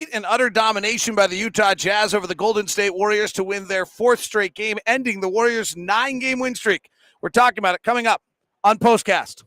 complete and utter domination by the Utah Jazz over the Golden State Warriors to win their fourth straight game, ending the Warriors' 9-game win streak. We're talking about it coming up on POSTCAST.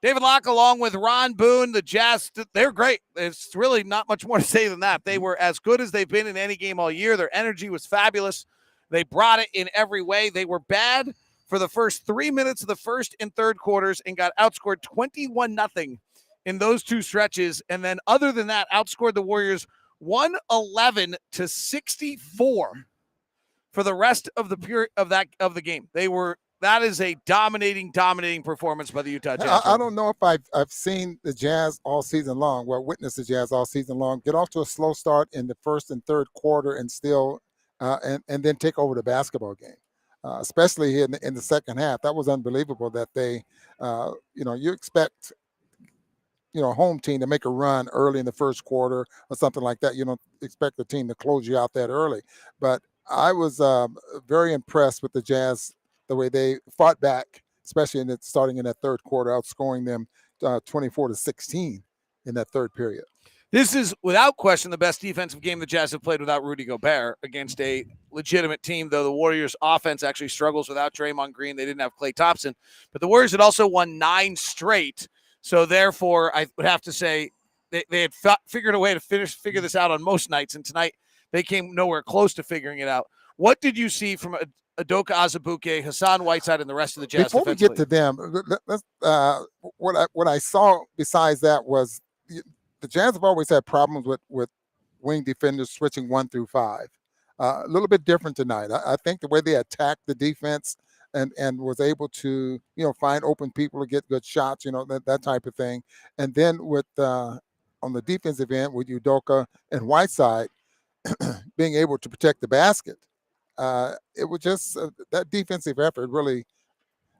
David Locke along with Ron Boone. The Jazz, they're great. There's really not much more to say than that. They were as good as they've been in any game all year. Their energy was fabulous. They brought it in every way. They were bad for the first 3 minutes of the first and third quarters and got outscored 21-0 in those two stretches. And then other than that, outscored the Warriors 111-64 for the rest of the game. That is a dominating performance by the Utah Jazz. I don't know if I've seen the Jazz all season long, witnessed the Jazz all season long, get off to a slow start in the first and third quarter and still and then take over the basketball game, especially in the second half. That was unbelievable that they, you expect, a home team to make a run early in the first quarter or something like that. You don't expect the team to close you out that early. But I was very impressed with the Jazz, the way they fought back, especially starting in that third quarter, outscoring them 24-16 in that third period. This is, without question, the best defensive game the Jazz have played without Rudy Gobert against a legitimate team, though the Warriors' offense actually struggles without Draymond Green. They didn't have Klay Thompson. But the Warriors had also won 9 straight, so therefore I would have to say they had figured a way to figure this out on most nights, and tonight they came nowhere close to figuring it out. What did you see from Udoka Azubuike, Hassan Whiteside, and the rest of the Jazz? Before we get to them, what I saw besides that was the Jazz have always had problems with wing defenders switching 1 through 5. A little bit different tonight. I think the way they attacked the defense and was able to find open people to get good shots, that type of thing. And then with on the defensive end with Udoka and Whiteside being able to protect the basket. It was just that defensive effort really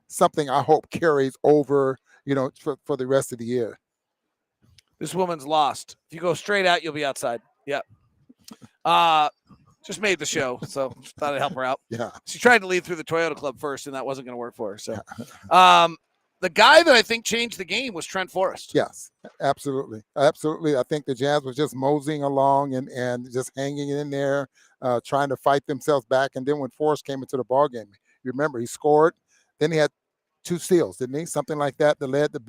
something I hope carries over, for the rest of the year. This woman's lost. If you go straight out, you'll be outside. Yep. Just made the show, so thought I'd help her out. Yeah. She tried to lead through the Toyota Club first, and that wasn't going to work for her. So, the guy that I think changed the game was Trent Forrest. Yes, absolutely. Absolutely. I think the Jazz was just moseying along and just hanging in there, trying to fight themselves back. And then when Forrest came into the ballgame, you remember he scored. Then he had 2 steals, didn't he? Something like that led the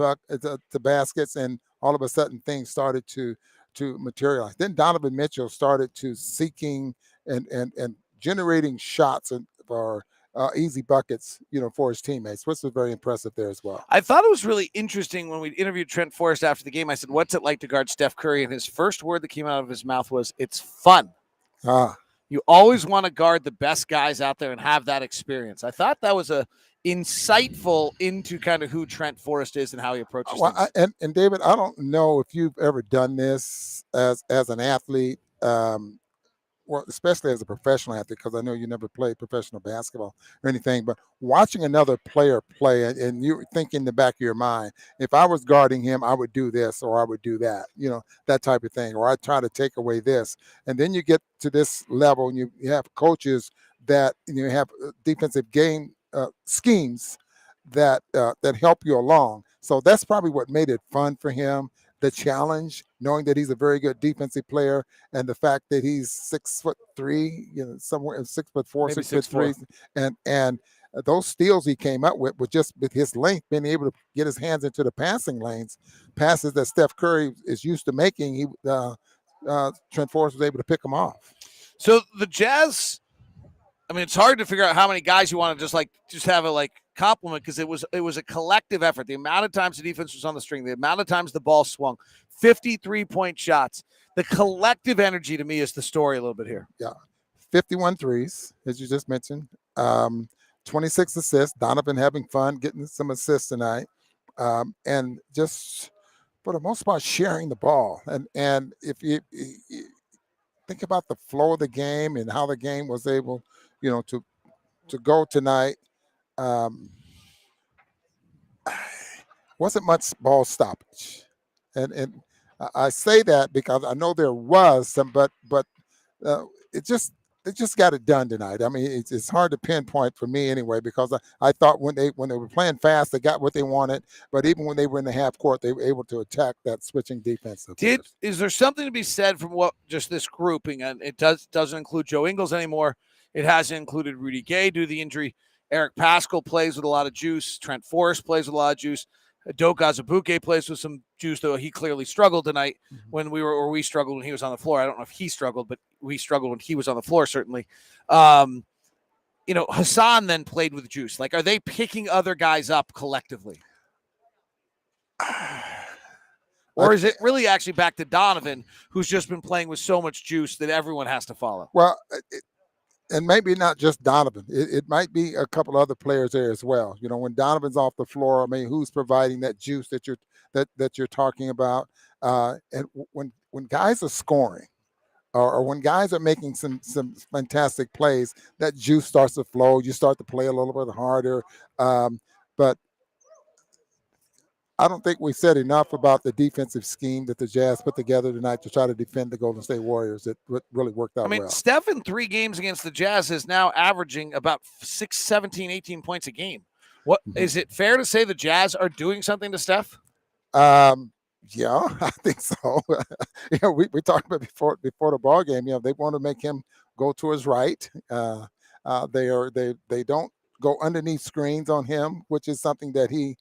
baskets, and all of a sudden things started to materialize. Then Donovan Mitchell started to seeking and generating shots for easy buckets, for his teammates, which was very impressive there as well. I thought it was really interesting when we interviewed Trent Forrest after the game. I said, "What's it like to guard Steph Curry?" And his first word that came out of his mouth was, "It's fun." You always want to guard the best guys out there and have that experience. I thought that was a insightful into kind of who Trent Forrest is and how he approaches things. And David, I don't know if you've ever done this as an athlete, especially as a professional athlete, because I know you never played professional basketball or anything, but watching another player play and you think in the back of your mind, if I was guarding him, I would do this or I would do that, that type of thing, or I try to take away this. And then you get to this level and you have coaches that have defensive game schemes that help you along. So that's probably what made it fun for him. The challenge, knowing that he's a very good defensive player, and the fact that he's 6'3", somewhere 6'4", Maybe 6'3", and those steals he came up with just with his length, being able to get his hands into the passing lanes, passes that Steph Curry is used to making. Trent Forrest was able to pick them off. So the Jazz, I mean, it's hard to figure out how many guys you want to just have a compliment, because it was a collective effort. The amount of times the defense was on the string, the amount of times the ball swung, 53-point shots. The collective energy to me is the story a little bit here. Yeah, 51 threes, as you just mentioned, 26 assists. Donovan having fun, getting some assists tonight, and just for the most part sharing the ball. And if you think about the flow of the game and how the game was able, to go tonight. Wasn't much ball stoppage, and I say that because I know there was some, but it just they just got it done tonight. I mean, it's hard to pinpoint for me anyway, because I thought when they were playing fast, they got what they wanted. But even when they were in the half court, they were able to attack that switching defense of theirs. Is there something to be said from what just this grouping? And it doesn't include Joe Ingles anymore. It hasn't included Rudy Gay due to the injury. Eric Paschall plays with a lot of juice. Trent Forrest plays with a lot of juice. Doka Azubuike plays with some juice, though he clearly struggled tonight when we struggled when he was on the floor. I don't know if he struggled, but we struggled when he was on the floor, certainly. Hassan then played with juice. Like, are they picking other guys up collectively? Or is it really actually back to Donovan, who's just been playing with so much juice that everyone has to follow? Well, and maybe not just Donovan. It might be a couple other players there as well. When Donovan's off the floor, I mean, who's providing that juice that you're talking about? And when guys are scoring, or when guys are making some fantastic plays, that juice starts to flow. You start to play a little bit harder. But I don't think we said enough about the defensive scheme that the Jazz put together tonight to try to defend the Golden State Warriors. It really worked out well. Steph in 3 games against the Jazz is now averaging about 17, 18 points a game. What is it fair to say the Jazz are doing something to Steph? Yeah, I think so. We talked about before the ball game. They want to make him go to his right. They don't go underneath screens on him, which is something that he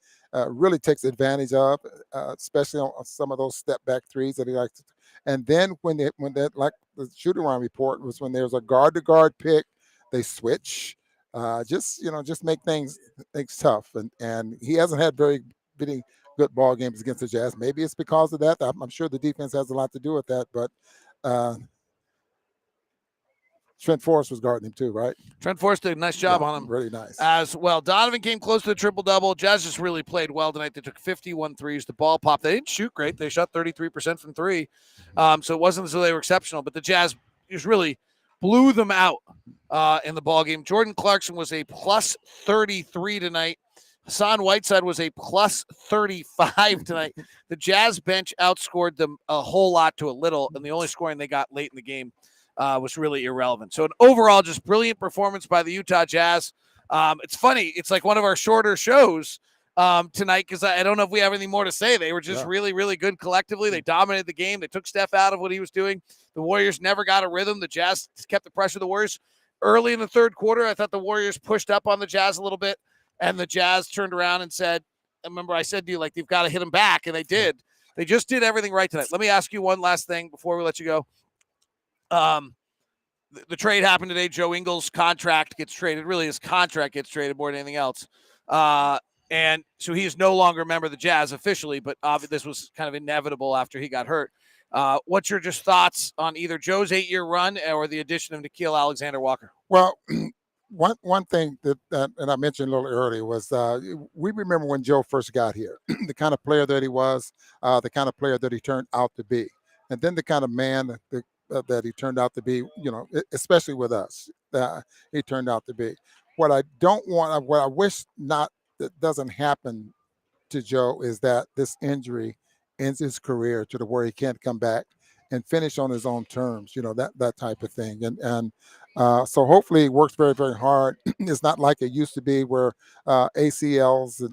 really takes advantage of, especially on some of those step back threes that he likes. And then when that, like the shoot around report, was when there's a guard to guard pick, they switch. Just make things tough. And he hasn't had very good ball games against the Jazz. Maybe it's because of that. I'm sure the defense has a lot to do with that, but Trent Forrest was guarding him too, right? Trent Forrest did a nice job on him. Really nice. As well. Donovan came close to the triple-double. Jazz just really played well tonight. They took 51 threes. The ball popped. They didn't shoot great. They shot 33% from 3. So it wasn't as though they were exceptional, but the Jazz just really blew them out in the ball game. Jordan Clarkson was a plus 33 tonight. Hassan Whiteside was a plus 35 tonight. The Jazz bench outscored them a whole lot to a little, and the only scoring they got late in the game was really irrelevant. So an overall just brilliant performance by the Utah Jazz. It's funny. It's like one of our shorter shows tonight because I don't know if we have anything more to say. They were just really, really good collectively. They dominated the game. They took Steph out of what he was doing. The Warriors never got a rhythm. The Jazz kept the pressure of the Warriors. Early in the third quarter, I thought the Warriors pushed up on the Jazz a little bit, and the Jazz turned around and said, remember I said to you, like, you've got to hit them back, and they did. They just did everything right tonight. Let me ask you one last thing before we let you go. The trade happened today. Joe Ingles' contract gets traded. Really, his contract gets traded more than anything else. And so he is no longer a member of the Jazz officially, but this was kind of inevitable after he got hurt. What's your just thoughts on either Joe's 8-year run or the addition of Nickeil Alexander-Walker? Well, one thing that and I mentioned a little earlier was we remember when Joe first got here, the kind of player that he was, the kind of player that he turned out to be, and then the kind of man that he turned out to be, especially with us, he turned out to be. What I wish not that doesn't happen to Joe is that this injury ends his career to the where he can't come back and finish on his own terms, that type of thing. And so hopefully he works very, very hard. It's not like it used to be where ACLs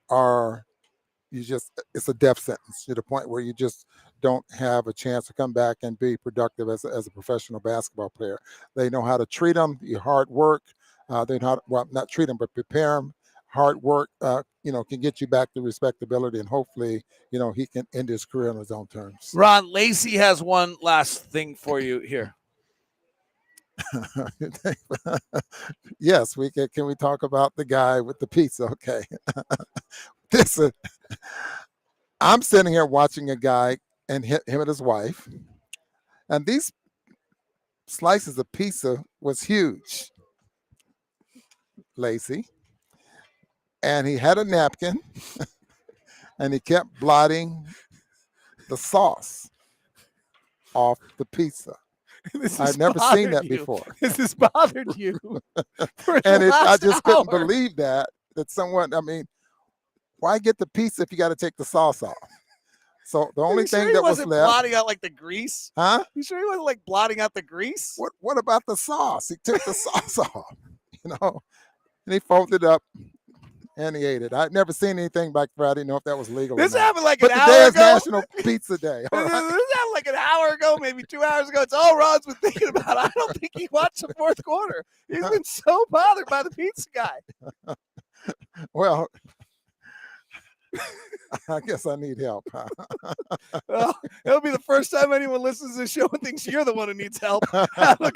are, it's a death sentence to the point where you just don't have a chance to come back and be productive as a professional basketball player. They know how to treat them, your hard work. They know not treat them, but prepare them. Hard work, can get you back to respectability, and hopefully, he can end his career on his own terms. Ron, Lacey has one last thing for you here. Yes, we can. Can we talk about the guy with the pizza? Okay. I'm sitting here watching a guy and him and his wife, and these slices of pizza was huge. Lacey. And he had a napkin, and he kept blotting the sauce off the pizza. I've never seen that before. This has bothered you. And I just couldn't believe that someone, why get the pizza if you got to take the sauce off? So the only thing he that was wasn't left, blotting out like the grease? huh? You sure he wasn't like blotting out the grease? What about the sauce? He took the sauce off, you know, and he folded it up and he ate it. I'd never seen anything like that. I didn't know if that was legal or This not. happened like But an today hour is ago. National Pizza Day. All This right. happened like an hour ago, maybe 2 hours ago. It's all Ron's been thinking about. I don't think he watched the fourth quarter. He's been so bothered by the pizza guy. Well, I guess I need help. Well, it'll be the first time anyone listens to the show and thinks you're the one who needs help. Have a